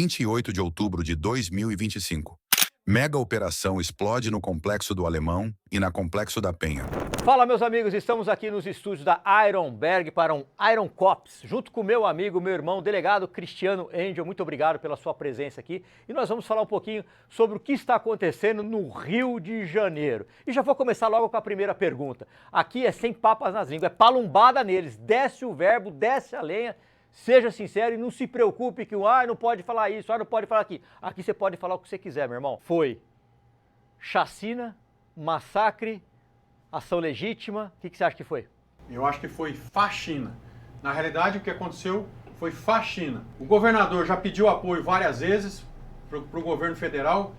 28 de outubro de 2025. Mega operação explode no Complexo do Alemão e na Complexo da Penha. Fala, meus amigos, estamos aqui nos estúdios da Ironberg para um Iron Cops, junto com meu amigo, meu irmão, delegado Cristiano Engel. Muito obrigado pela sua presença aqui. E nós vamos falar um pouquinho sobre o que está acontecendo no Rio de Janeiro. E já vou começar logo com a primeira pergunta. Aqui é sem papas nas línguas, é palumbada neles. Desce o verbo, desce a lenha. Seja sincero e não se preocupe que não pode falar isso, não pode falar aqui. Aqui você pode falar o que você quiser, meu irmão. Foi chacina, massacre, ação legítima. O que você acha que foi? Eu acho que foi faxina. Na realidade, o que aconteceu foi faxina. O governador já pediu apoio várias vezes para o governo federal.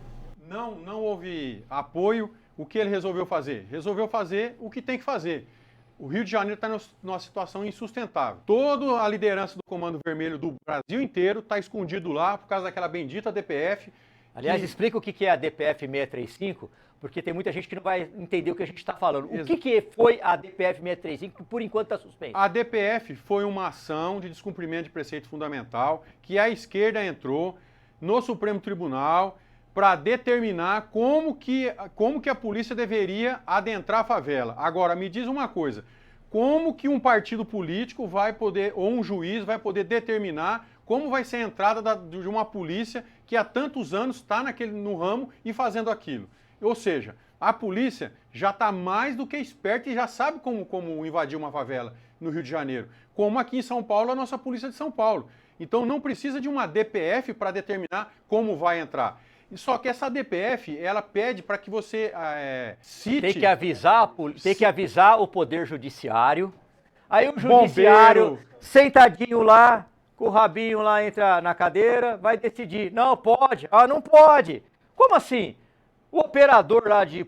Não houve apoio. O que ele resolveu fazer? Resolveu fazer o que tem que fazer. O Rio de Janeiro está numa situação insustentável. Toda a liderança do Comando Vermelho do Brasil inteiro está escondido lá por causa daquela bendita DPF. Aliás, explica o que é a DPF 635, porque tem muita gente que não vai entender o que a gente está falando. O que foi a DPF 635, que por enquanto está suspenso? A DPF foi uma ação de descumprimento de preceito fundamental que a esquerda entrou no Supremo Tribunal para determinar como que a polícia deveria adentrar a favela. Agora, me diz uma coisa, como que um partido político vai poder, ou um juiz vai poder determinar como vai ser a entrada de uma polícia que há tantos anos está no ramo e fazendo aquilo? Ou seja, a polícia já está mais do que esperta e já sabe como invadir uma favela no Rio de Janeiro. Como aqui em São Paulo, a nossa polícia de São Paulo. Então não precisa de uma DPF para determinar como vai entrar. Só que essa DPF, ela pede para que você cite... Tem que avisar o Poder Judiciário. Aí o Judiciário, sentadinho lá, com o rabinho lá, entra na cadeira, vai decidir. Não pode, não pode. Como assim? O operador lá de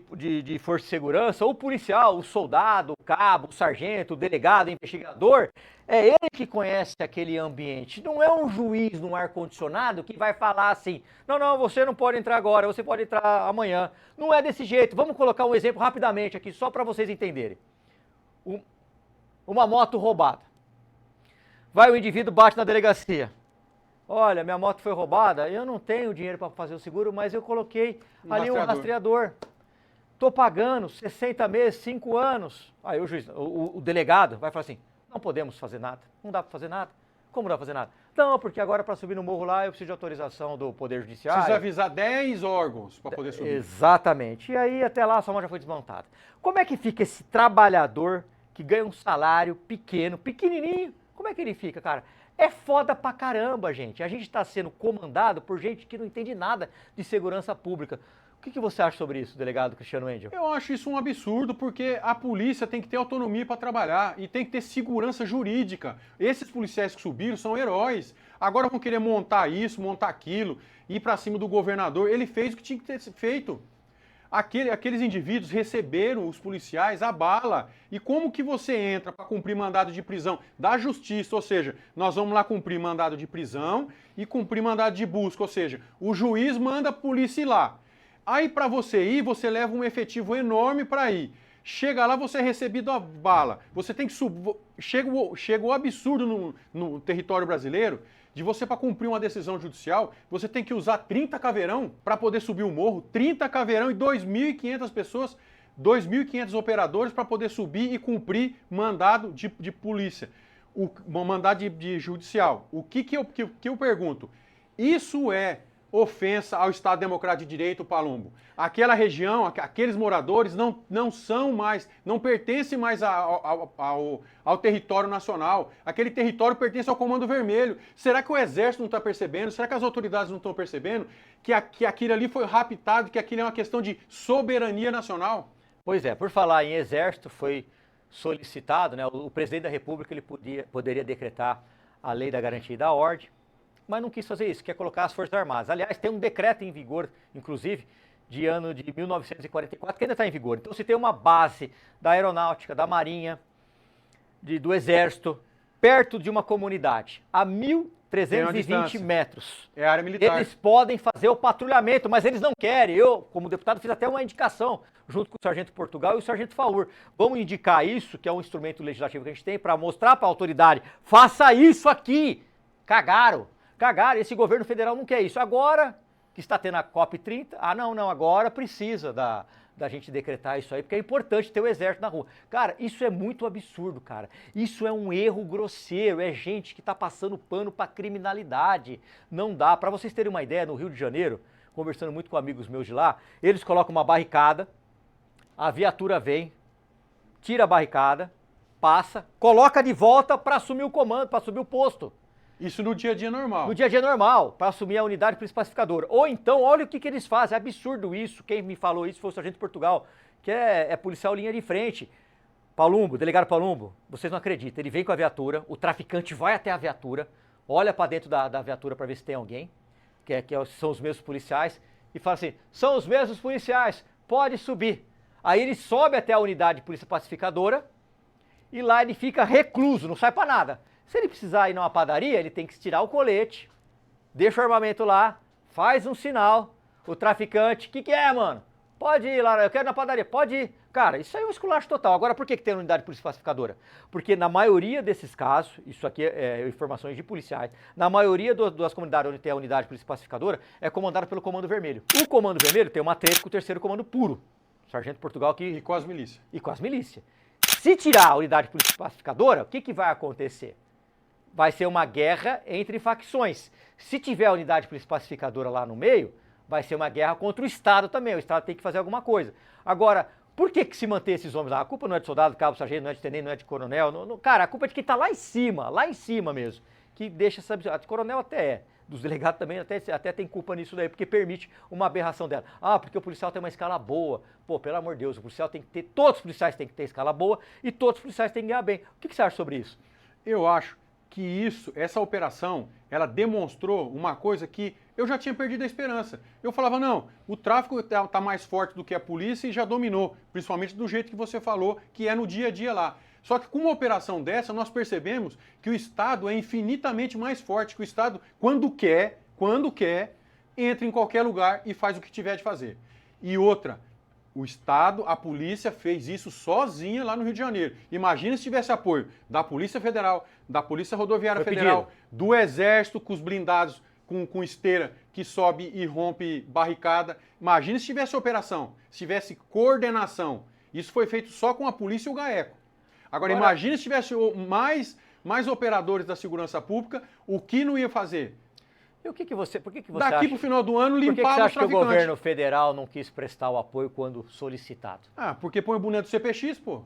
Força de Segurança, o policial, o soldado, o cabo, o sargento, o delegado, o investigador, é ele que conhece aquele ambiente. Não é um juiz num ar-condicionado que vai falar assim, não, você não pode entrar agora, você pode entrar amanhã. Não é desse jeito. Vamos colocar um exemplo rapidamente aqui, só para vocês entenderem. Uma moto roubada. Vai o indivíduo, bate na delegacia. Olha, minha moto foi roubada, eu não tenho dinheiro para fazer o seguro, mas eu coloquei ali um rastreador. Estou pagando 60 meses, 5 anos. Aí o juiz, o delegado vai falar assim, não podemos fazer nada, não dá para fazer nada. Como não dá para fazer nada? Não, porque agora para subir no morro lá eu preciso de autorização do Poder Judiciário. Precisa avisar 10 órgãos para poder subir. Exatamente. E aí até lá a sua moto já foi desmontada. Como é que fica esse trabalhador que ganha um salário pequeno, pequenininho? Como é que ele fica, cara? É foda pra caramba, gente. A gente está sendo comandado por gente que não entende nada de segurança pública. O que você acha sobre isso, delegado Cristiano Engel? Eu acho isso um absurdo, porque a polícia tem que ter autonomia para trabalhar e tem que ter segurança jurídica. Esses policiais que subiram são heróis. Agora vão querer montar isso, montar aquilo, ir para cima do governador. Ele fez o que tinha que ter feito. Aqueles indivíduos receberam os policiais a bala. E como que você entra para cumprir mandado de prisão da justiça? Ou seja, nós vamos lá cumprir mandado de prisão e cumprir mandado de busca. Ou seja, o juiz manda a polícia ir lá. Aí para você ir, você leva um efetivo enorme para ir. Chega lá, você é recebido a bala. Você tem que subir. Chega o absurdo no território brasileiro de você, para cumprir uma decisão judicial, você tem que usar 30 caveirão para poder subir o morro, 30 caveirão e 2.500 pessoas, 2.500 operadores para poder subir e cumprir mandado de polícia, mandado de judicial. O que eu pergunto? Isso é ofensa ao Estado Democrático de Direito, Palumbo. Aquela região, aqueles moradores não pertencem mais ao território nacional. Aquele território pertence ao Comando Vermelho. Será que o Exército não está percebendo? Será que as autoridades não estão percebendo que aquilo ali foi raptado, que aquilo é uma questão de soberania nacional? Pois é, por falar em Exército, foi solicitado, né, o presidente da República ele poderia decretar a lei da garantia e da ordem, mas não quis fazer isso, quer colocar as Forças Armadas. Aliás, tem um decreto em vigor, inclusive, de ano de 1944, que ainda está em vigor. Então, se tem uma base da Aeronáutica, da Marinha, do Exército, perto de uma comunidade, a 1.320 metros. É área militar. Eles podem fazer o patrulhamento, mas eles não querem. Eu, como deputado, fiz até uma indicação, junto com o Sargento Portugal e o Sargento Faur. Vamos indicar isso, que é um instrumento legislativo que a gente tem, para mostrar para a autoridade, faça isso aqui. Cagaram cagaram, esse governo federal não quer isso. Agora que está tendo a COP30, não, agora precisa da gente decretar isso aí, porque é importante ter o exército na rua. Cara, isso é muito absurdo, cara. Isso é um erro grosseiro, é gente que está passando pano para criminalidade. Não dá. Para vocês terem uma ideia, no Rio de Janeiro, conversando muito com amigos meus de lá, eles colocam uma barricada, a viatura vem, tira a barricada, passa, coloca de volta para assumir o comando, para assumir o posto. Isso no dia a dia normal. No dia a dia normal, para assumir a unidade polícia pacificadora. Ou então, olha o que eles fazem, é absurdo isso. Quem me falou isso foi o sargento de Portugal, que é policial linha de frente. Palumbo, delegado Palumbo, vocês não acreditam, ele vem com a viatura, o traficante vai até a viatura, olha para dentro da viatura para ver se tem alguém, são os mesmos policiais, e fala assim, são os mesmos policiais, pode subir. Aí ele sobe até a unidade de polícia pacificadora, e lá ele fica recluso, não sai para nada. Se ele precisar ir numa padaria, ele tem que tirar o colete, deixa o armamento lá, faz um sinal, o traficante, o que é, mano? Pode ir lá, eu quero ir na padaria, pode ir. Cara, isso aí é um esculacho total. Agora, por que tem unidade de polícia pacificadora? Porque na maioria desses casos, isso aqui é informações de policiais, na maioria das comunidades onde tem a unidade de polícia pacificadora, é comandada pelo Comando Vermelho. O Comando Vermelho tem uma treta com o 3º Comando Puro, Sargento Portugal que... E com as milícias. E com as milícias. Se tirar a unidade de polícia pacificadora, o que vai acontecer? Vai ser uma guerra entre facções. Se tiver a unidade de polícia pacificadora lá no meio, vai ser uma guerra contra o Estado também. O Estado tem que fazer alguma coisa. Agora, por que se manter esses homens lá? A culpa não é de soldado, cabo, sargento, não é de tenente, não é de coronel. Cara, a culpa é de quem está lá em cima mesmo. Que deixa essa... A de coronel até é. Dos delegados também até tem culpa nisso daí, porque permite uma aberração dela. Porque o policial tem uma escala boa. Pô, pelo amor de Deus, o policial tem que ter... Todos os policiais têm que ter escala boa e todos os policiais têm que ganhar bem. O que você acha sobre isso? Eu acho que essa operação, ela demonstrou uma coisa que eu já tinha perdido a esperança. Eu falava, não, o tráfico está mais forte do que a polícia e já dominou, principalmente do jeito que você falou, que é no dia a dia lá. Só que com uma operação dessa, nós percebemos que o Estado é infinitamente mais forte, que o Estado, quando quer, entra em qualquer lugar e faz o que tiver de fazer. E outra, o Estado, a polícia fez isso sozinha lá no Rio de Janeiro. Imagina se tivesse apoio da Polícia Federal, da Polícia Rodoviária Federal, do Exército com os blindados, com esteira que sobe e rompe barricada. Imagina se tivesse operação, se tivesse coordenação. Isso foi feito só com a polícia e o GAECO. Agora imagina se tivesse mais operadores da segurança pública, o que não ia fazer? E por que você Daqui para o final do ano limpar os traficantes. Por que você acha que o governo federal não quis prestar o apoio quando solicitado? Porque põe o boné do CPX, pô.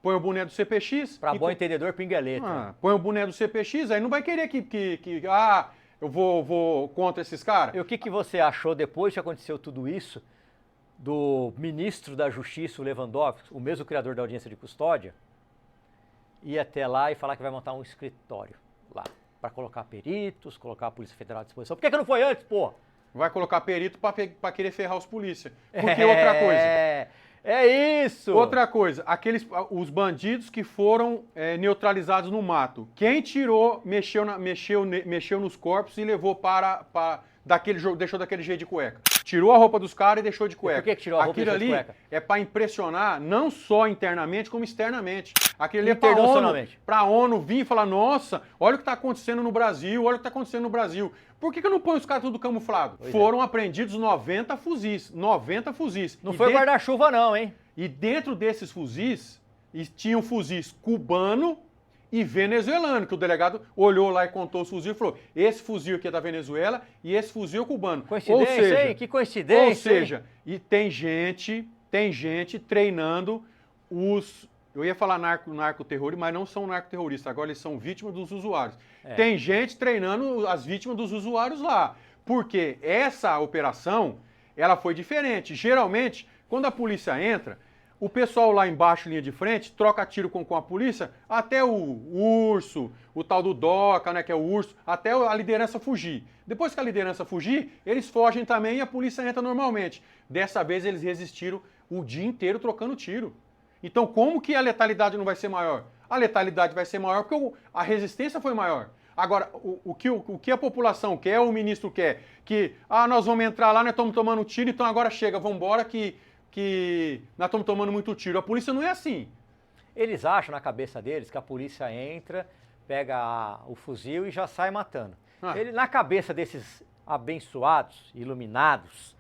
Põe o boné do CPX. Para bom entendedor, pinga letra. Põe o boné do CPX, aí não vai querer que eu vou contra esses caras. E o que você achou depois que aconteceu tudo isso do ministro da Justiça, o Lewandowski, o mesmo criador da audiência de custódia, ir até lá e falar que vai montar um escritório lá? Para colocar peritos, colocar a Polícia Federal à disposição. Por que não foi antes, pô? Vai colocar perito para querer ferrar os polícia. Porque outra coisa. É isso! Outra coisa, os bandidos que foram neutralizados no mato. Quem tirou, mexeu nos corpos e levou deixou daquele jeito de cueca. Tirou a roupa dos caras e deixou de cueca. E por que tirou a roupa e deixou de cueca? Aquilo ali é para impressionar não só internamente, como externamente. Aquilo ali é para a ONU vir e falar, nossa, olha o que está acontecendo no Brasil, olha o que está acontecendo no Brasil. Por que não põe os caras tudo camuflado? Foram apreendidos 90 fuzis. 90 fuzis. Não foi guarda-chuva não, hein? E dentro desses fuzis, tinham fuzis cubano e venezuelano, que o delegado olhou lá e contou os fuzis e falou, esse fuzil aqui é da Venezuela e esse fuzil é cubano. Coincidência, hein? Que coincidência. Ou seja, e tem gente treinando os... Eu ia falar narcoterroristas, mas não são narcoterroristas, agora eles são vítimas dos usuários. Tem gente treinando as vítimas dos usuários lá, porque essa operação, ela foi diferente. Geralmente, quando a polícia entra, o pessoal lá embaixo, linha de frente, troca tiro com a polícia, até o urso, o tal do DOCA, né, que é o urso, até a liderança fugir. Depois que a liderança fugir, eles fogem também e a polícia entra normalmente. Dessa vez eles resistiram o dia inteiro trocando tiro. Então como que a letalidade não vai ser maior? A letalidade vai ser maior porque a resistência foi maior. Agora, o que a população quer, o ministro quer, que nós vamos entrar lá, nós estamos tomando tiro, então agora chega, vamos embora que nós estamos tomando muito tiro. A polícia não é assim. Eles acham na cabeça deles que a polícia entra, pega o fuzil e já sai matando. Ele, na cabeça desses abençoados, iluminados,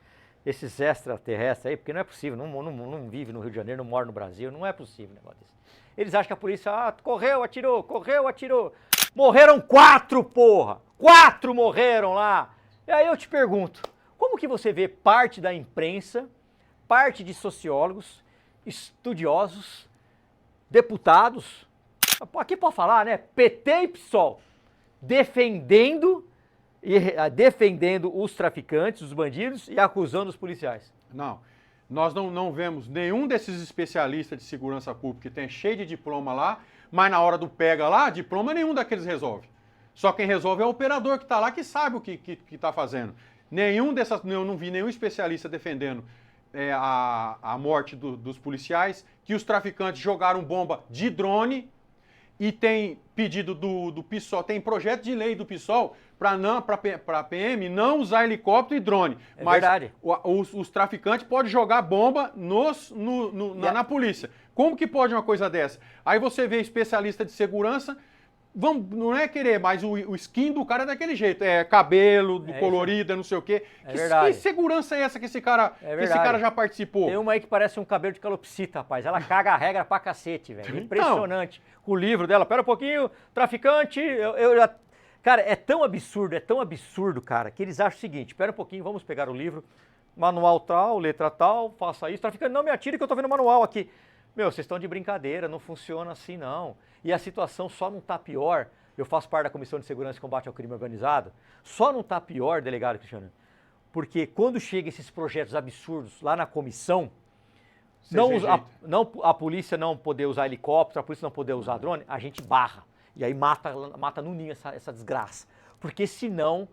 esses extraterrestres aí, porque não é possível, não vive no Rio de Janeiro, não mora no Brasil, não é possível um negócio desse. Eles acham que a polícia, correu, atirou. Morreram 4, porra! 4 morreram lá! E aí eu te pergunto, como que você vê parte da imprensa, parte de sociólogos, estudiosos, deputados, aqui pode falar, né? PT e PSOL, defendendo os traficantes, os bandidos e acusando os policiais? Não, nós não vemos nenhum desses especialistas de segurança pública que tem cheio de diploma lá, mas na hora do pega lá, diploma nenhum daqueles resolve. Só quem resolve é o operador que está lá, que sabe o que está fazendo. Eu não vi nenhum especialista defendendo a morte dos policiais, que os traficantes jogaram bomba de drone, e tem pedido do PSOL, tem projeto de lei do PSOL para a PM não usar helicóptero e drone. É mas verdade. Os traficantes podem jogar bomba na polícia. Como que pode uma coisa dessa? Aí você vê especialista de segurança, não é querer, mas o skin do cara é daquele jeito. É cabelo, colorido, é não sei o quê. Que segurança é essa que esse cara já participou? Tem uma aí que parece um cabelo de calopsita, rapaz. Ela caga a regra pra cacete, velho. Impressionante. Com o livro dela, pera um pouquinho, traficante, Cara, é tão absurdo, cara, que eles acham o seguinte, espera um pouquinho, vamos pegar o livro, manual tal, letra tal, faça isso, traficante, não me atire que eu tô vendo o manual aqui. Meu, vocês estão de brincadeira, não funciona assim não. E a situação só não tá pior, eu faço parte da Comissão de Segurança e Combate ao Crime Organizado, só não tá pior, delegado Cristiano, porque quando chegam esses projetos absurdos lá na comissão, a polícia não poder usar helicóptero, a polícia não poder usar drone, a gente barra. E aí mata no ninho essa desgraça. Porque senão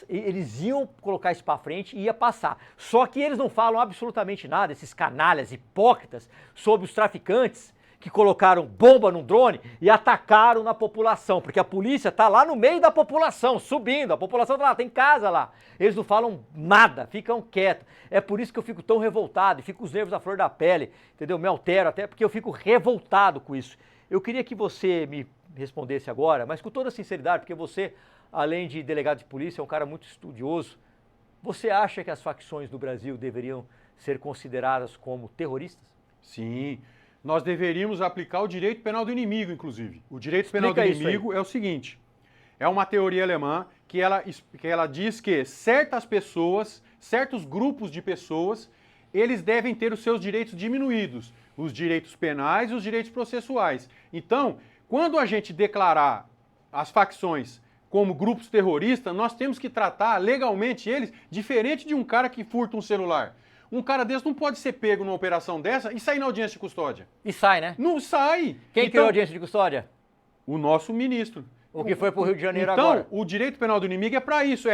eles iam colocar isso para frente e ia passar. Só que eles não falam absolutamente nada, esses canalhas hipócritas, sobre os traficantes que colocaram bomba no drone e atacaram na população. Porque a polícia está lá no meio da população, subindo. A população está lá, tem casa lá. Eles não falam nada, ficam quietos. É por isso que eu fico tão revoltado e fico com os nervos à flor da pele, entendeu? Me altero até porque eu fico revoltado com isso. Eu queria que você me respondesse agora, mas com toda sinceridade, porque você, além de delegado de polícia, é um cara muito estudioso. Você acha que as facções do Brasil deveriam ser consideradas como terroristas? Sim, nós deveríamos aplicar o direito penal do inimigo, inclusive. O direito penal do inimigo é o seguinte, é uma teoria alemã que ela diz que certas pessoas, certos grupos de pessoas, eles devem ter os seus direitos diminuídos, os direitos penais e os direitos processuais. Então, quando a gente declarar as facções como grupos terroristas, nós temos que tratar legalmente eles diferente de um cara que furta um celular. Um cara desse não pode ser pego numa operação dessa e sair na audiência de custódia. E sai, né? Não sai. Quem criou a audiência de custódia? O nosso ministro. O que foi pro Rio de Janeiro agora. Então, o direito penal do inimigo é para isso,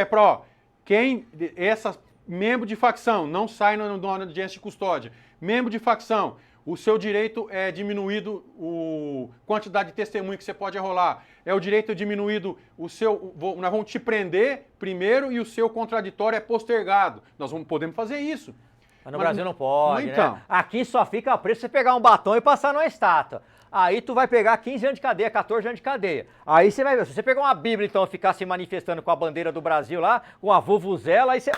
membro de facção não sai na audiência de custódia. Membro de facção, o seu direito é diminuído, a quantidade de testemunho que você pode arrolar. É o direito diminuído, nós vamos te prender primeiro e o seu contraditório é postergado. Nós podemos fazer isso. Mas no Brasil não pode, então, né? Aqui só fica preso você pegar um batom e passar numa estátua. Aí tu vai pegar 15 anos de cadeia, 14 anos de cadeia. Aí você vai ver, se você pegar uma Bíblia então e ficar se manifestando com a bandeira do Brasil lá, com a vuvuzela, aí você,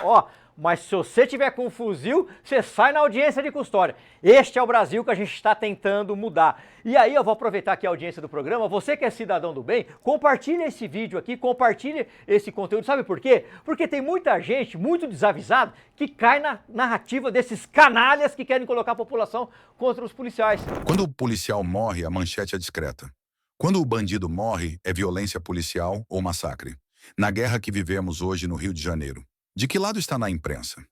mas se você tiver com um fuzil, você sai na audiência de custódia. Este é o Brasil que a gente está tentando mudar. E aí eu vou aproveitar aqui a audiência do programa, você que é cidadão do bem, compartilhe esse vídeo aqui, compartilhe esse conteúdo. Sabe por quê? Porque tem muita gente, muito desavisada, que cai na narrativa desses canalhas que querem colocar a população contra os policiais. Quando o policial morre, a manchete é discreta. Quando o bandido morre, é violência policial ou massacre. Na guerra que vivemos hoje no Rio de Janeiro. De que lado está na imprensa?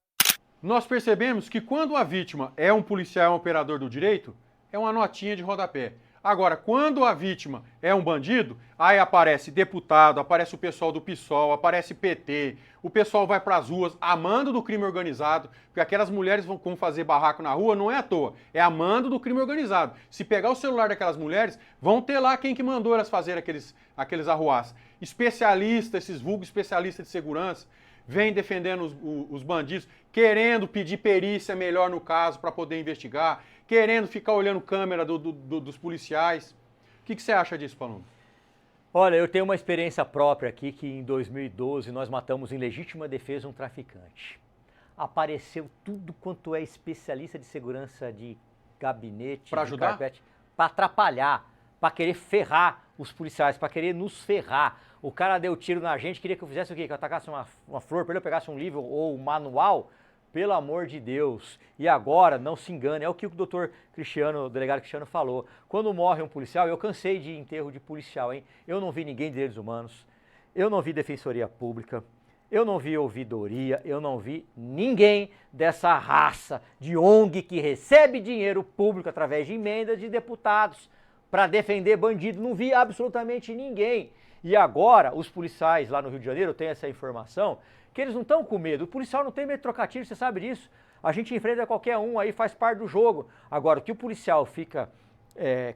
Nós percebemos que quando a vítima é um policial, é um operador do direito, é uma notinha de rodapé. Agora, quando a vítima é um bandido, aí aparece deputado, aparece o pessoal do PSOL, aparece PT, o pessoal vai para as ruas a mando do crime organizado, porque aquelas mulheres vão fazer barraco na rua, não é à toa, é a mando do crime organizado. Se pegar o celular daquelas mulheres, vão ter lá quem que mandou elas fazer aqueles arruaços. Especialistas, esses vulgos especialistas de segurança, vem defendendo os bandidos, querendo pedir perícia melhor no caso para poder investigar, querendo ficar olhando câmera dos policiais. O que você acha disso, Palombo? Olha, eu tenho uma experiência própria aqui que em 2012 nós matamos em legítima defesa um traficante. Apareceu tudo quanto é especialista de segurança de gabinete, Pra de ajudar? carpete, para atrapalhar, para querer ferrar os policiais, para querer nos ferrar. O cara deu tiro na gente, queria que eu fizesse o quê? Que eu atacasse uma flor, para ele eu pegasse um livro ou um manual. Pelo amor de Deus. E agora, não se engane, é o que o doutor Cristiano, o delegado Cristiano falou. Quando morre um policial, eu cansei de enterro de policial, hein? Eu não vi ninguém de direitos humanos, eu não vi defensoria pública, eu não vi ouvidoria, eu não vi ninguém dessa raça de ONG que recebe dinheiro público através de emendas de deputados para defender bandido. Não vi absolutamente ninguém. E agora, os policiais lá no Rio de Janeiro, eu tenho essa informação, que eles não estão com medo. O policial não tem medo de trocar tiro, você sabe disso. A gente enfrenta qualquer um, aí faz parte do jogo. Agora, o que o policial fica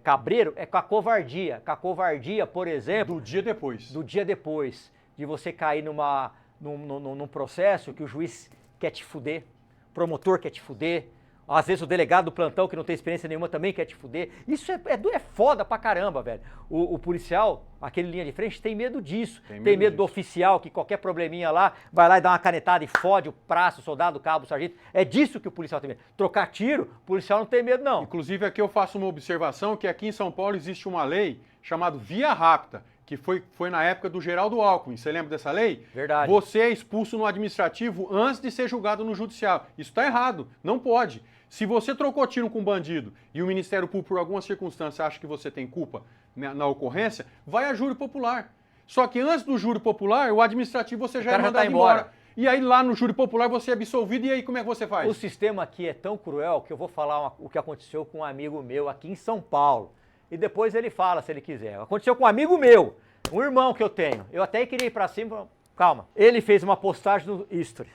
cabreiro é com a covardia. Com a covardia, por exemplo... Do dia depois. Do dia depois. De você cair num processo que o juiz quer te fuder, o promotor quer te fuder, às vezes o delegado do plantão, que não tem experiência nenhuma, também quer te fuder. Isso é foda pra caramba, velho. O policial, aquele linha de frente, tem medo disso. Tem medo do oficial, que qualquer probleminha lá, vai lá e dá uma canetada e fode o praça, o soldado, o cabo, o sargento. É disso que o policial tem medo. Trocar tiro, o policial não tem medo, não. Inclusive, aqui eu faço uma observação, que aqui em São Paulo existe uma lei chamada Via Rápida, que foi na época do Geraldo Alckmin. Você lembra dessa lei? Verdade. Você é expulso no administrativo antes de ser julgado no judicial. Isso está errado, não pode. Se você trocou tiro com um bandido e o Ministério Público, por alguma circunstância, acha que você tem culpa na ocorrência, vai a júri popular. Só que antes do júri popular, o administrativo você já é mandado embora. E aí lá no júri popular você é absolvido, e aí como é que você faz? O sistema aqui é tão cruel que eu vou falar o que aconteceu com um amigo meu aqui em São Paulo. E depois ele fala, se ele quiser. Aconteceu com um amigo meu, um irmão que eu tenho. Eu até queria ir pra cima, calma. Ele fez uma postagem no History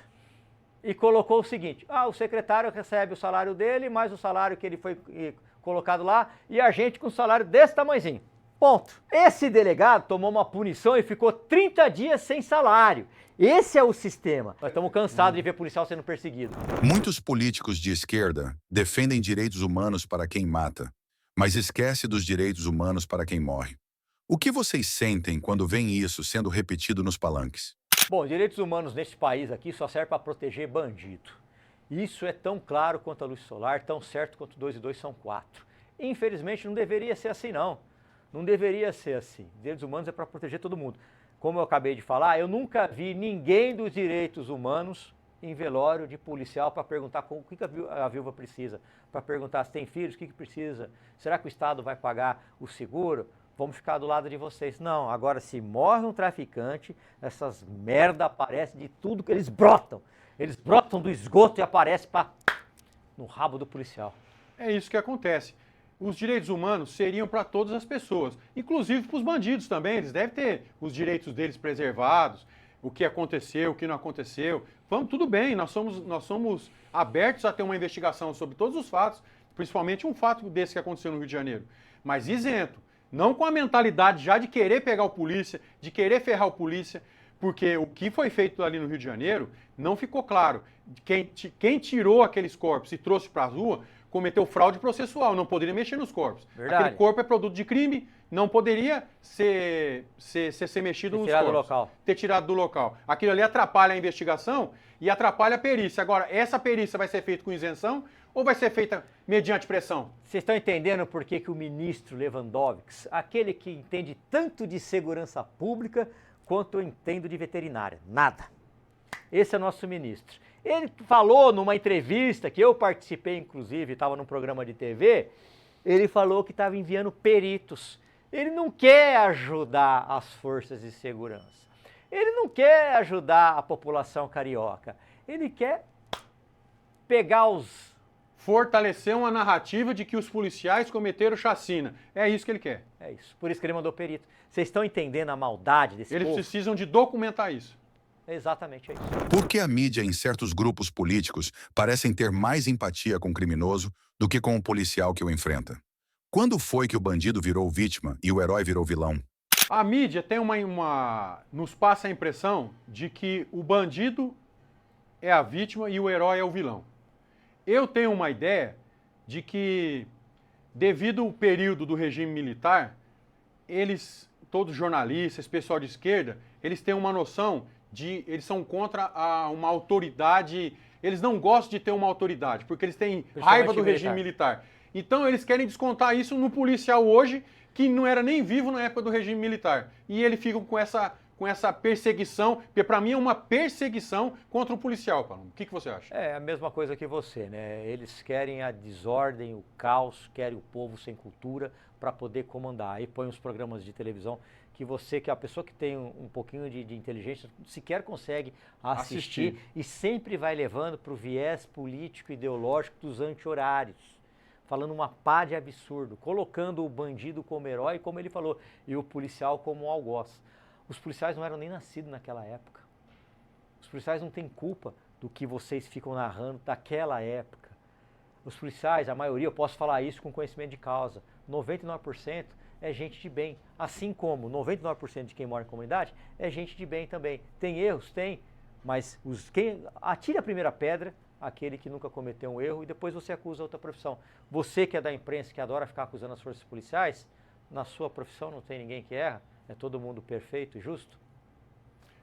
e colocou o seguinte: o secretário recebe o salário dele, mais o salário que ele foi colocado lá, e a gente com um salário desse tamanhozinho. Ponto. Esse delegado tomou uma punição e ficou 30 dias sem salário. Esse é o sistema. Nós estamos cansados de ver policial sendo perseguido. Muitos políticos de esquerda defendem direitos humanos para quem mata, mas esquece dos direitos humanos para quem morre. O que vocês sentem quando veem isso sendo repetido nos palanques? Bom, direitos humanos neste país aqui só serve para proteger bandido. Isso é tão claro quanto a luz solar, tão certo quanto 2 e 2 são 4. Infelizmente não deveria ser assim, não. Não deveria ser assim. Direitos humanos é para proteger todo mundo. Como eu acabei de falar, eu nunca vi ninguém dos direitos humanos em velório de policial para perguntar o que a viúva precisa, para perguntar se tem filhos, o que precisa, será que o Estado vai pagar o seguro? Vamos ficar do lado de vocês. Não, agora se morre um traficante, essas merda aparecem de tudo que eles brotam. Eles brotam do esgoto e aparecem no rabo do policial. É isso que acontece. Os direitos humanos seriam para todas as pessoas, inclusive para os bandidos também. Eles devem ter os direitos deles preservados, o que aconteceu, o que não aconteceu. Tudo bem, nós somos abertos a ter uma investigação sobre todos os fatos, principalmente um fato desse que aconteceu no Rio de Janeiro, mas isento. Não com a mentalidade já de querer pegar o polícia, de querer ferrar o polícia, porque o que foi feito ali no Rio de Janeiro não ficou claro. Quem tirou aqueles corpos e trouxe para a rua cometeu fraude processual, não poderia mexer nos corpos. Verdade. Aquele corpo é produto de crime, não poderia ser mexido nos corpos. Do local. Ter tirado do local. Aquilo ali atrapalha a investigação e atrapalha a perícia. Agora, essa perícia vai ser feita com isenção ou vai ser feita mediante pressão? Vocês estão entendendo por que o ministro Lewandowski, aquele que entende tanto de segurança pública quanto eu entendo de veterinária? Nada. Esse é o nosso ministro. Ele falou numa entrevista que eu participei, inclusive, estava num programa de TV, ele falou que estava enviando peritos. Ele não quer ajudar as forças de segurança. Ele não quer ajudar a população carioca. Ele quer pegar os... Fortalecer uma narrativa de que os policiais cometeram chacina. É isso que ele quer. É isso. Por isso que ele mandou perito. Vocês estão entendendo a maldade desse povo? Eles precisam de documentar isso. Exatamente, é isso. Por que a mídia em certos grupos políticos parecem ter mais empatia com o criminoso do que com o policial que o enfrenta? Quando foi que o bandido virou vítima e o herói virou vilão? A mídia tem nos passa a impressão de que o bandido é a vítima e o herói é o vilão. Eu tenho uma ideia de que, devido ao período do regime militar, eles todos jornalistas, esse pessoal de esquerda, eles têm uma noção eles são contra uma autoridade, eles não gostam de ter uma autoridade, porque eles têm raiva do regime militar. Então eles querem descontar isso no policial hoje, que não era nem vivo na época do regime militar. E eles ficam com essa perseguição, porque para mim é uma perseguição contra o policial, Paulo. O que você acha? É a mesma coisa que você, né? Eles querem a desordem, o caos, querem o povo sem cultura para poder comandar. Aí põe os programas de televisão que a pessoa que tem um pouquinho de inteligência sequer consegue assistir e sempre vai levando para o viés político ideológico dos anti-horários. Falando uma pá de absurdo, colocando o bandido como herói, como ele falou, e o policial como um algoz. Os policiais não eram nem nascidos naquela época. Os policiais não têm culpa do que vocês ficam narrando daquela época. Os policiais, a maioria, eu posso falar isso com conhecimento de causa, 99% é gente de bem. Assim como 99% de quem mora em comunidade é gente de bem também. Tem erros? Tem. Mas quem atira a primeira pedra, aquele que nunca cometeu um erro, e depois você acusa outra profissão. Você que é da imprensa, que adora ficar acusando as forças policiais, na sua profissão não tem ninguém que erra? É todo mundo perfeito e justo?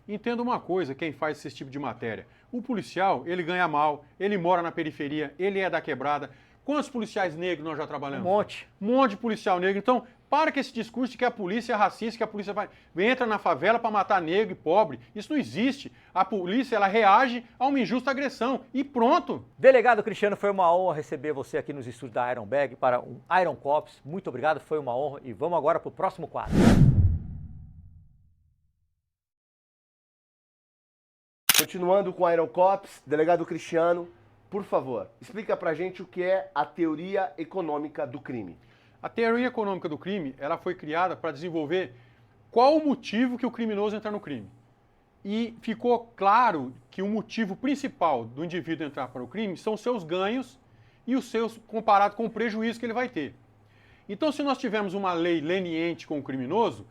Entenda uma coisa, quem faz esse tipo de matéria. O policial, ele ganha mal, ele mora na periferia, ele é da quebrada. Quantos policiais negros nós já trabalhamos? Um monte. Um monte de policial negro. Então, para com esse discurso de que a polícia é racista, que a polícia entra na favela para matar negro e pobre. Isso não existe. A polícia, ela reage a uma injusta agressão e pronto. Delegado Cristiano, foi uma honra receber você aqui nos estúdios da Iron Bag para um Iron Cops. Muito obrigado, foi uma honra. E vamos agora para o próximo quadro. Continuando com Iron Cops, delegado Cristiano, por favor, explica pra gente o que é a teoria econômica do crime. A teoria econômica do crime, ela foi criada para desenvolver qual o motivo que o criminoso entra no crime. E ficou claro que o motivo principal do indivíduo entrar para o crime são os seus ganhos e os seus comparado com o prejuízo que ele vai ter. Então, se nós tivermos uma lei leniente com o criminoso,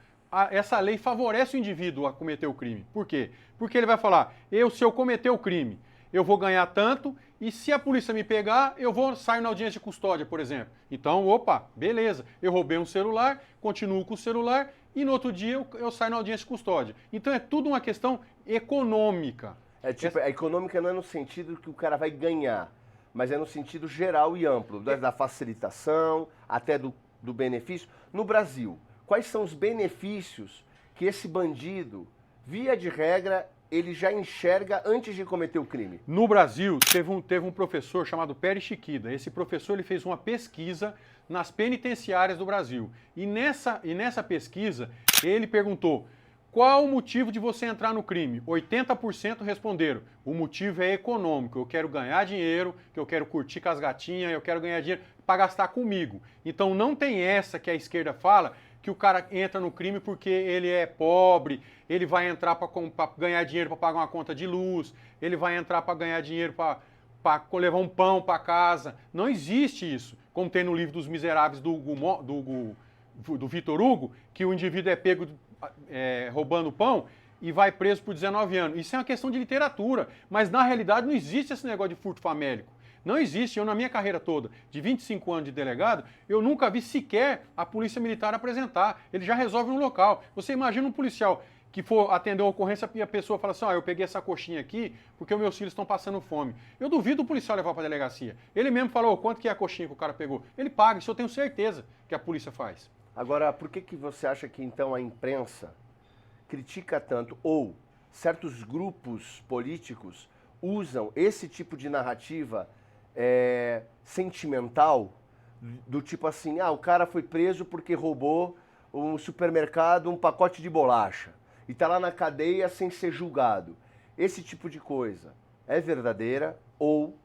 essa lei favorece o indivíduo a cometer o crime. Por quê? Porque ele vai falar, se eu cometer o crime, eu vou ganhar tanto, e se a polícia me pegar, eu vou sair na audiência de custódia, por exemplo. Então, opa, beleza, eu roubei um celular, continuo com o celular, e no outro dia eu saio na audiência de custódia. Então é tudo uma questão econômica. A econômica não é no sentido que o cara vai ganhar, mas é no sentido geral e amplo, da facilitação, até do benefício. No Brasil, quais são os benefícios que esse bandido, via de regra, ele já enxerga antes de cometer o crime? No Brasil, teve um professor chamado Pérez Chiquida. Esse professor ele fez uma pesquisa nas penitenciárias do Brasil. E nessa pesquisa, ele perguntou, qual o motivo de você entrar no crime? 80% responderam, o motivo é econômico, eu quero ganhar dinheiro, que eu quero curtir com as gatinhas, eu quero ganhar dinheiro para gastar comigo. Então não tem essa que a esquerda fala, que o cara entra no crime porque ele é pobre, ele vai entrar para ganhar dinheiro para pagar uma conta de luz, ele vai entrar para ganhar dinheiro para levar um pão para casa. Não existe isso. Como tem no livro dos Miseráveis do Vitor Hugo, que o indivíduo é pego roubando pão e vai preso por 19 anos. Isso é uma questão de literatura, mas na realidade não existe esse negócio de furto famélico. Não existe. Eu, na minha carreira toda, de 25 anos de delegado, eu nunca vi sequer a polícia militar apresentar. Ele já resolve no local. Você imagina um policial que for atender uma ocorrência e a pessoa fala assim, eu peguei essa coxinha aqui porque os meus filhos estão passando fome. Eu duvido o policial levar para a delegacia. Ele mesmo falou, quanto que é a coxinha que o cara pegou? Ele paga, isso eu tenho certeza que a polícia faz. Agora, por que você acha que então a imprensa critica tanto, ou certos grupos políticos usam esse tipo de narrativa sentimental, do tipo assim, o cara foi preso porque roubou um supermercado, um pacote de bolacha, e tá lá na cadeia sem ser julgado. Esse tipo de coisa é verdadeira ou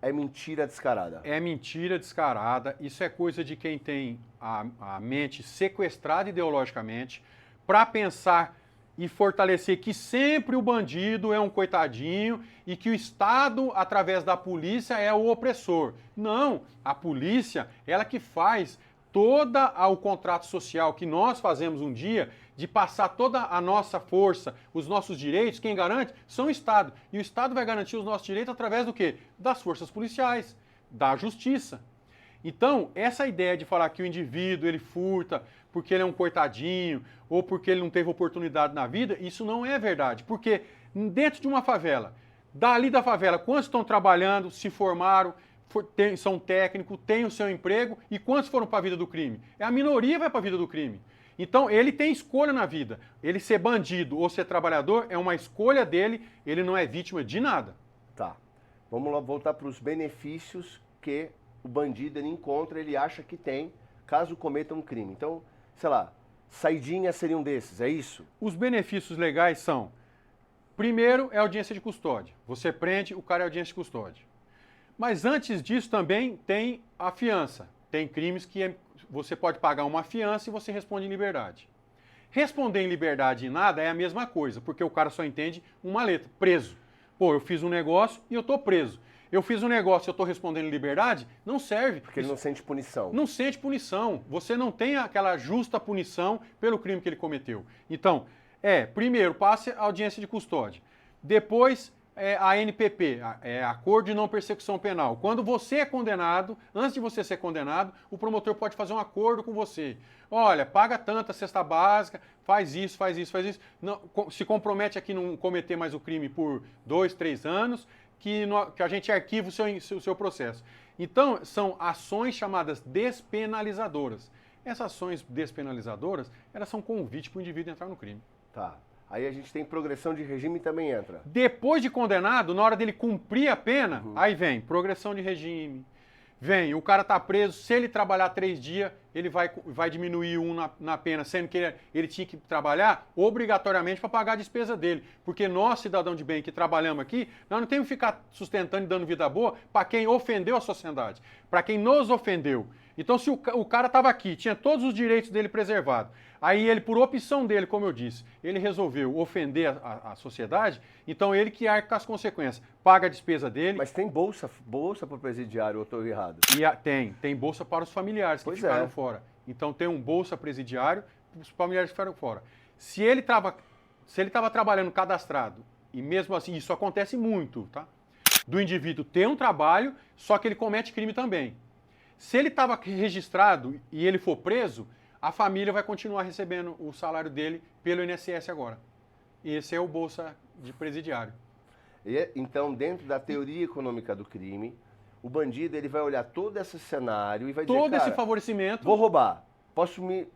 é mentira descarada? É mentira descarada, isso é coisa de quem tem a mente sequestrada ideologicamente para pensar e fortalecer que sempre o bandido é um coitadinho e que o Estado, através da polícia, é o opressor. Não, a polícia, ela que faz todo o contrato social que nós fazemos um dia, de passar toda a nossa força, os nossos direitos, quem garante são o Estado. E o Estado vai garantir os nossos direitos através do quê? Das forças policiais, da justiça. Então, essa ideia de falar que o indivíduo ele furta porque ele é um coitadinho ou porque ele não teve oportunidade na vida, isso não é verdade. Porque dentro de uma favela, dali da favela, quantos estão trabalhando, se formaram, são técnicos, têm o seu emprego e quantos foram para a vida do crime? A minoria vai para a vida do crime. Então, ele tem escolha na vida. Ele ser bandido ou ser trabalhador é uma escolha dele, ele não é vítima de nada. Tá. Vamos lá voltar para os benefícios que o bandido ele encontra, ele acha que tem, caso cometa um crime. Então, sei lá, saidinha seria um desses, é isso? Os benefícios legais são, primeiro é audiência de custódia. Você prende, o cara é audiência de custódia. Mas antes disso também tem a fiança. Tem crimes que você pode pagar uma fiança e você responde em liberdade. Responder em liberdade e nada é a mesma coisa, porque o cara só entende uma letra, preso. Pô, eu fiz um negócio e eu tô preso. Eu fiz um negócio e eu tô respondendo em liberdade, não serve. Porque ele não sente punição. Não sente punição. Você não tem aquela justa punição pelo crime que ele cometeu. Então, primeiro, passe a audiência de custódia. Depois, a ANPP, Acordo de Não Persecução Penal. Quando você é condenado, antes de você ser condenado, o promotor pode fazer um acordo com você. Olha, paga tanta cesta básica, faz isso, faz isso, faz isso. Não, se compromete aqui não cometer mais o crime por 2, 3 anos, que a gente arquiva o seu processo. Então, são ações chamadas despenalizadoras. Essas ações despenalizadoras, elas são convite para o indivíduo entrar no crime. Tá. Aí a gente tem progressão de regime e também entra. Depois de condenado, na hora dele cumprir a pena, aí vem progressão de regime, vem, o cara tá preso, se ele trabalhar 3 dias, ele vai diminuir na pena, sendo que ele tinha que trabalhar obrigatoriamente para pagar a despesa dele. Porque nós, cidadão de bem que trabalhamos aqui, nós não temos que ficar sustentando e dando vida boa para quem ofendeu a sociedade, para quem nos ofendeu. Então, se o cara estava aqui, tinha todos os direitos dele preservados, aí ele, por opção dele, como eu disse, ele resolveu ofender a sociedade, então ele que arca com as consequências, paga a despesa dele. Mas tem bolsa para o presidiário, eu estou errado? E tem bolsa para os familiares que ficaram fora. Então tem um bolsa presidiário para os familiares que ficaram fora. Se ele estava trabalhando cadastrado, e mesmo assim, isso acontece muito, tá? Do indivíduo ter um trabalho, só que ele comete crime também. Se ele estava registrado e ele for preso, a família vai continuar recebendo o salário dele pelo INSS agora. Esse é o bolsa de presidiário. Então, dentro da teoria econômica do crime, o bandido ele vai olhar todo esse cenário e vai dizer, todo cara, esse favorecimento. Vou roubar,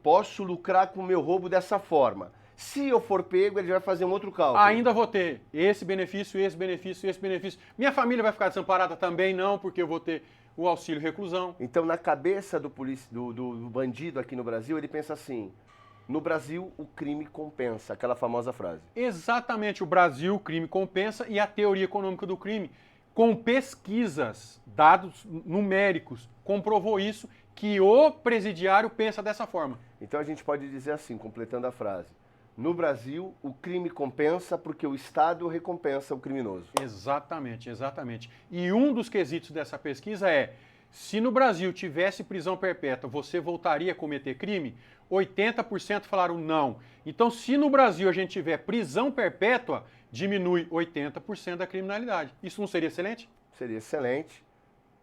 posso lucrar com o meu roubo dessa forma. Se eu for pego, ele vai fazer um outro cálculo. Ainda vou ter esse benefício, esse benefício, esse benefício. Minha família vai ficar desamparada também? Não, porque eu vou ter o auxílio reclusão. Então, na cabeça do bandido aqui no Brasil, ele pensa assim, no Brasil, o crime compensa, aquela famosa frase. Exatamente, o Brasil, o crime compensa, e a teoria econômica do crime, com pesquisas, dados numéricos, comprovou isso, que o presidiário pensa dessa forma. Então, a gente pode dizer assim, completando a frase, no Brasil, o crime compensa porque o Estado recompensa o criminoso. Exatamente, exatamente. E um dos quesitos dessa pesquisa é, se no Brasil tivesse prisão perpétua, você voltaria a cometer crime? 80% falaram não. Então, se no Brasil a gente tiver prisão perpétua, diminui 80% da criminalidade. Isso não seria excelente? Seria excelente,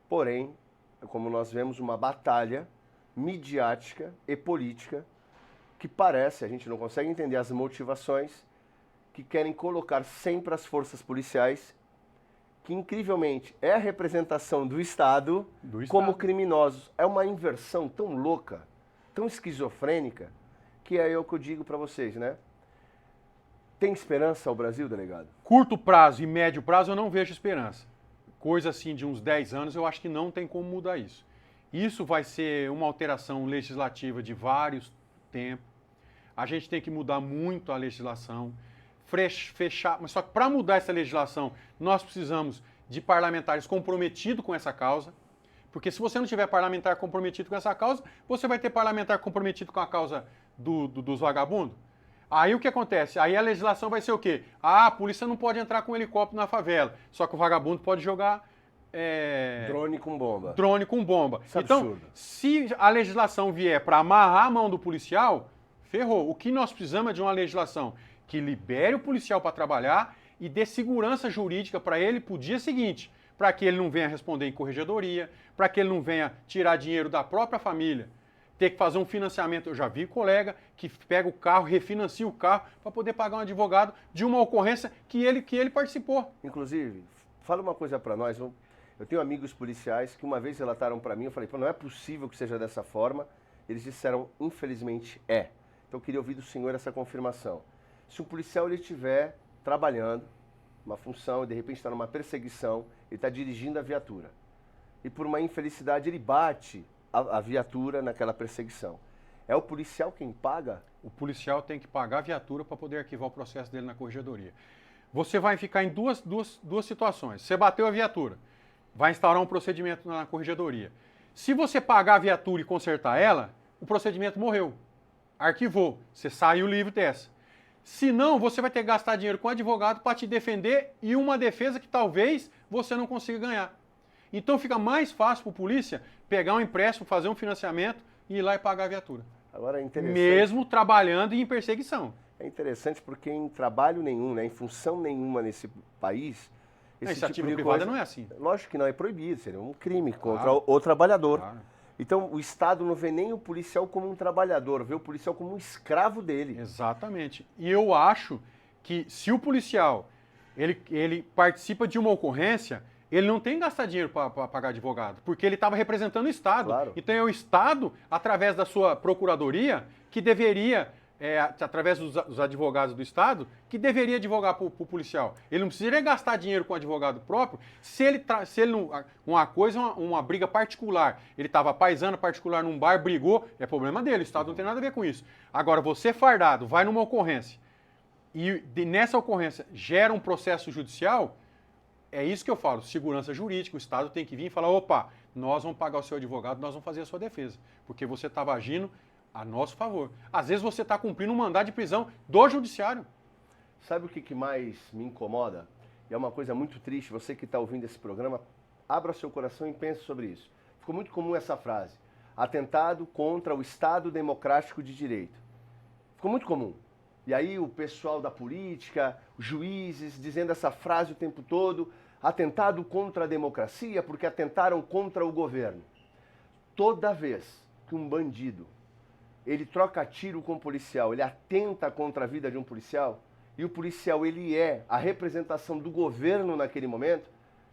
porém, como nós vemos, uma batalha midiática e política que parece, a gente não consegue entender as motivações, que querem colocar sempre as forças policiais, que incrivelmente é a representação do Estado como criminosos. É uma inversão tão louca, tão esquizofrênica, que é o que eu digo para vocês, né? Tem esperança ao Brasil, delegado? Curto prazo e médio prazo eu não vejo esperança. Coisa assim de uns 10 anos eu acho que não tem como mudar isso. Isso vai ser uma alteração legislativa de vários tempos. A gente tem que mudar muito a legislação, fechar, mas só que para mudar essa legislação, nós precisamos de parlamentares comprometidos com essa causa, porque se você não tiver parlamentar comprometido com essa causa, você vai ter parlamentar comprometido com a causa dos vagabundos. Aí o que acontece? Aí a legislação vai ser o quê? A polícia não pode entrar com um helicóptero na favela, só que o vagabundo pode jogar... drone com bomba. Drone com bomba. Isso é então, absurdo. Se a legislação vier para amarrar a mão do policial, ferrou. O que nós precisamos é de uma legislação que libere o policial para trabalhar e dê segurança jurídica para ele para o dia seguinte, para que ele não venha responder em corregedoria, para que ele não venha tirar dinheiro da própria família, ter que fazer um financiamento. Eu já vi colega que pega o carro, refinancia o carro para poder pagar um advogado de uma ocorrência que ele participou. Inclusive, fala uma coisa para nós. Eu tenho amigos policiais que uma vez relataram para mim, eu falei, não é possível que seja dessa forma. Eles disseram, infelizmente, é. Então eu queria ouvir do senhor essa confirmação. Se um policial ele estiver trabalhando, uma função, e de repente está numa perseguição, ele está dirigindo a viatura, e por uma infelicidade ele bate a viatura naquela perseguição. É o policial quem paga? O policial tem que pagar a viatura para poder arquivar o processo dele na corregedoria. Você vai ficar em duas situações. Você bateu a viatura, vai instaurar um procedimento na corregedoria. Se você pagar a viatura e consertar ela, o procedimento morreu. Arquivou, você saiu livre dessa. Se não, você vai ter que gastar dinheiro com advogado para te defender e uma defesa que talvez você não consiga ganhar. Então fica mais fácil para o polícia pegar um empréstimo, fazer um financiamento e ir lá e pagar a viatura. Agora é interessante. Mesmo trabalhando e em perseguição. É interessante porque em trabalho nenhum, né, em função nenhuma nesse país, A esse iniciativa tipo de privada coisa, não é assim. lógico que não, é proibido, seria um crime contra Claro. o trabalhador. Claro. Então o Estado não vê nem o policial como um trabalhador, vê o policial como um escravo dele. Exatamente. E eu acho que se o policial ele participa de uma ocorrência, ele não tem que gastar dinheiro para pagar advogado, porque ele estava representando o Estado. Claro. Então é o Estado, através da sua procuradoria, que deveria, através dos advogados do Estado, que deveria advogar para o policial. Ele não precisaria gastar dinheiro com o advogado próprio se ele não. Uma coisa, uma briga particular. Ele estava paisano particular num bar, brigou, é problema dele, o Estado não tem nada a ver com isso. Agora, você fardado, vai numa ocorrência, e nessa ocorrência gera um processo judicial. É isso que eu falo, segurança jurídica, o Estado tem que vir e falar, opa, nós vamos pagar o seu advogado, nós vamos fazer a sua defesa, porque você estava agindo a nosso favor. Às vezes você está cumprindo um mandado de prisão do judiciário. Sabe o que mais me incomoda? E é uma coisa muito triste, você que está ouvindo esse programa, abra seu coração e pense sobre isso. Ficou muito comum essa frase, atentado contra o Estado Democrático de Direito. Ficou muito comum. E aí o pessoal da política, os juízes, dizendo essa frase o tempo todo, atentado contra a democracia porque atentaram contra o governo. Toda vez que um bandido, ele troca tiro com o policial, ele atenta contra a vida de um policial, e o policial ele é a representação do governo naquele momento,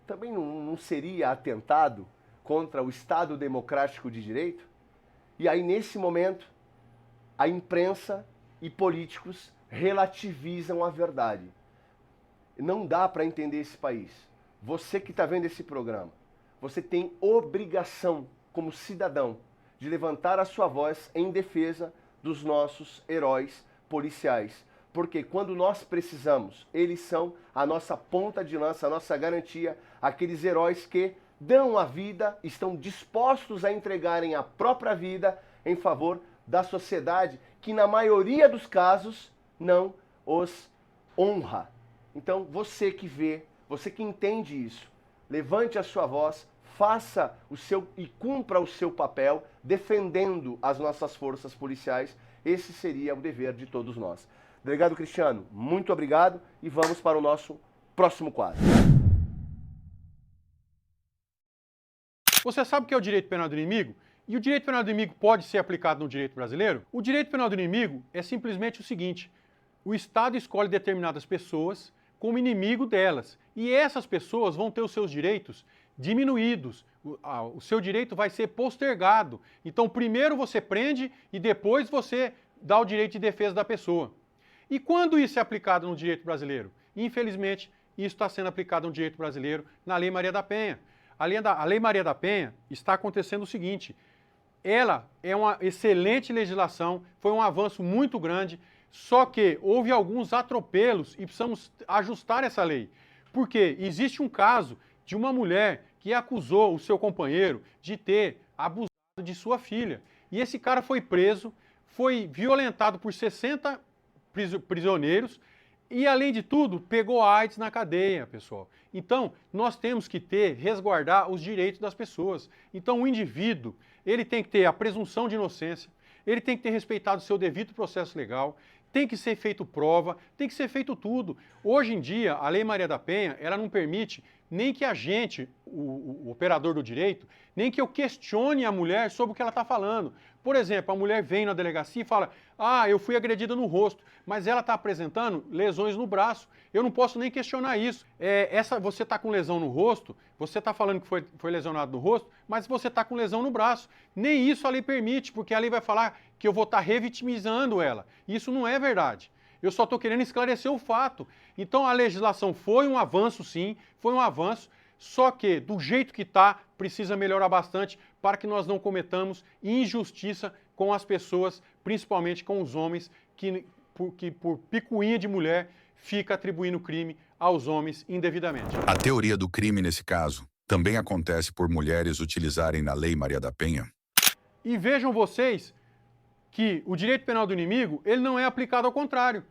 também não seria atentado contra o Estado Democrático de Direito? E aí nesse momento, a imprensa e políticos relativizam a verdade. Não dá para entender esse país. Você que está vendo esse programa, você tem obrigação, como cidadão, de levantar a sua voz em defesa dos nossos heróis policiais. Porque quando nós precisamos, eles são a nossa ponta de lança, a nossa garantia, aqueles heróis que dão a vida, estão dispostos a entregarem a própria vida em favor da sociedade, que na maioria dos casos não os honra. Então você que vê, você que entende isso, levante a sua voz, faça o seu e cumpra o seu papel defendendo as nossas forças policiais. Esse seria o dever de todos nós. Delegado Cristiano, muito obrigado e vamos para o nosso próximo quadro. Você sabe o que é o direito penal do inimigo? E o direito penal do inimigo pode ser aplicado no direito brasileiro? O direito penal do inimigo é simplesmente o seguinte: o Estado escolhe determinadas pessoas como inimigo delas, e essas pessoas vão ter os seus direitos diminuídos, o seu direito vai ser postergado. Então, primeiro você prende e depois você dá o direito de defesa da pessoa. E quando isso é aplicado no direito brasileiro? Infelizmente, isso está sendo aplicado no direito brasileiro na Lei Maria da Penha. A Lei Maria da Penha está acontecendo o seguinte: ela é uma excelente legislação, foi um avanço muito grande, só que houve alguns atropelos e precisamos ajustar essa lei. Porque existe um caso de uma mulher que acusou o seu companheiro de ter abusado de sua filha. E esse cara foi preso, foi violentado por 60 prisioneiros e, além de tudo, pegou AIDS na cadeia, pessoal. Então, nós temos que resguardar os direitos das pessoas. Então, o indivíduo, ele tem que ter a presunção de inocência, ele tem que ter respeitado o seu devido processo legal, tem que ser feito prova, tem que ser feito tudo. Hoje em dia, a Lei Maria da Penha, ela não permite nem que a gente, o operador do direito, nem que eu questione a mulher sobre o que ela está falando. Por exemplo, a mulher vem na delegacia e fala, eu fui agredida no rosto, mas ela está apresentando lesões no braço. Eu não posso nem questionar isso. Você está com lesão no rosto, você está falando que foi lesionado no rosto, mas você está com lesão no braço. Nem isso a lei permite, porque a lei vai falar que eu vou estar revitimizando ela. Isso não é verdade. Eu só estou querendo esclarecer o fato. Então a legislação foi um avanço, sim, foi um avanço, só que do jeito que está, precisa melhorar bastante para que nós não cometamos injustiça com as pessoas, principalmente com os homens, que por picuinha de mulher fica atribuindo crime aos homens indevidamente. A teoria do crime, nesse caso, também acontece por mulheres utilizarem na Lei Maria da Penha? E vejam vocês que o direito penal do inimigo, ele não é aplicado ao contrário,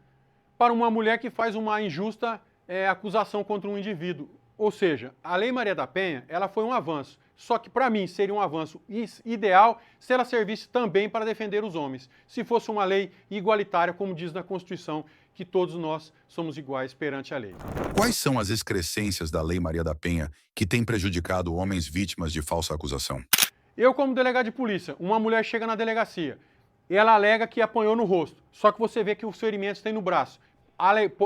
para uma mulher que faz uma injusta acusação contra um indivíduo. Ou seja, a Lei Maria da Penha, ela foi um avanço, só que para mim seria um avanço ideal se ela servisse também para defender os homens, se fosse uma lei igualitária, como diz na Constituição, que todos nós somos iguais perante a lei. Quais são as excrescências da Lei Maria da Penha que têm prejudicado homens vítimas de falsa acusação? Eu, como delegado de polícia, uma mulher chega na delegacia, ela alega que apanhou no rosto, só que você vê que os ferimentos têm no braço,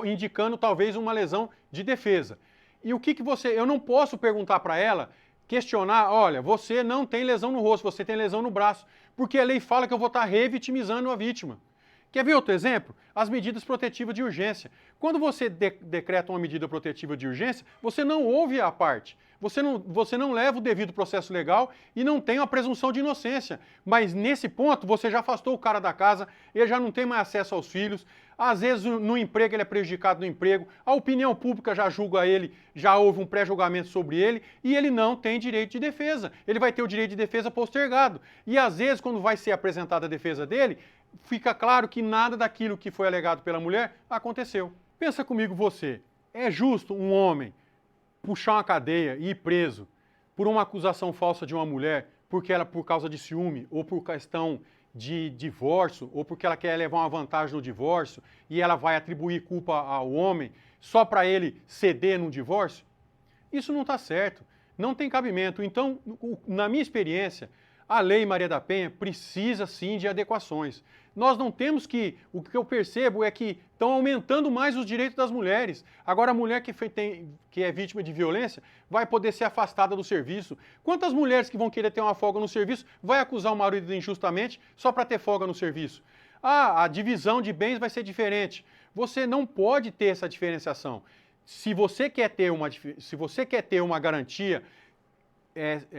indicando talvez uma lesão de defesa. E o que eu não posso perguntar para ela, questionar, olha, você não tem lesão no rosto, você tem lesão no braço, porque a lei fala que eu vou estar revitimizando a vítima. Quer ver outro exemplo? As medidas protetivas de urgência. Quando você decreta uma medida protetiva de urgência, você não ouve a parte. Você não leva o devido processo legal e não tem a presunção de inocência. Mas nesse ponto, você já afastou o cara da casa, ele já não tem mais acesso aos filhos, às vezes no emprego ele é prejudicado no emprego, a opinião pública já julga ele, já houve um pré-julgamento sobre ele e ele não tem direito de defesa. Ele vai ter o direito de defesa postergado. E às vezes, quando vai ser apresentada a defesa dele, fica claro que nada daquilo que foi alegado pela mulher aconteceu. Pensa comigo você, é justo um homem puxar uma cadeia e ir preso por uma acusação falsa de uma mulher por causa de ciúme ou por questão de divórcio ou porque ela quer levar uma vantagem no divórcio e ela vai atribuir culpa ao homem só para ele ceder no divórcio? Isso não está certo, não tem cabimento. Então, na minha experiência, a Lei Maria da Penha precisa sim de adequações. Nós não temos que... O que eu percebo é que estão aumentando mais os direitos das mulheres. Agora a mulher que é vítima de violência vai poder ser afastada do serviço. Quantas mulheres que vão querer ter uma folga no serviço vai acusar o marido injustamente só para ter folga no serviço? A divisão de bens vai ser diferente. Você não pode ter essa diferenciação. Se você quer ter uma garantia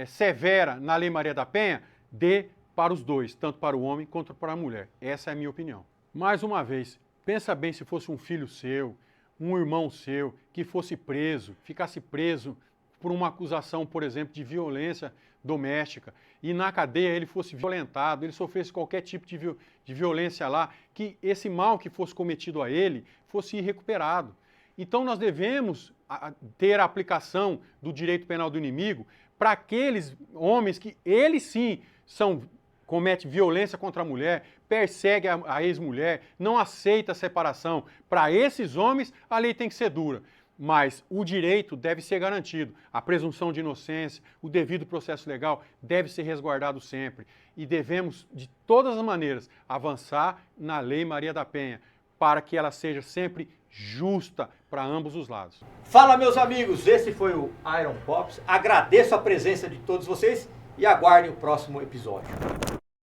severa na Lei Maria da Penha, dê para os dois, tanto para o homem quanto para a mulher. Essa é a minha opinião. Mais uma vez, pensa bem se fosse um filho seu, um irmão seu, que fosse preso, ficasse preso por uma acusação, por exemplo, de violência doméstica, e na cadeia ele fosse violentado, ele sofresse qualquer tipo de violência lá, que esse mal que fosse cometido a ele fosse irrecuperado. Então nós devemos ter a aplicação do direito penal do inimigo para aqueles homens que eles sim cometem violência contra a mulher, persegue a ex-mulher, não aceita a separação. Para esses homens, a lei tem que ser dura, mas o direito deve ser garantido. A presunção de inocência, o devido processo legal deve ser resguardado sempre. E devemos, de todas as maneiras, avançar na Lei Maria da Penha, para que ela seja sempre justa para ambos os lados. Fala, meus amigos, esse foi o Iron Pops. Agradeço a presença de todos vocês e aguardem o próximo episódio.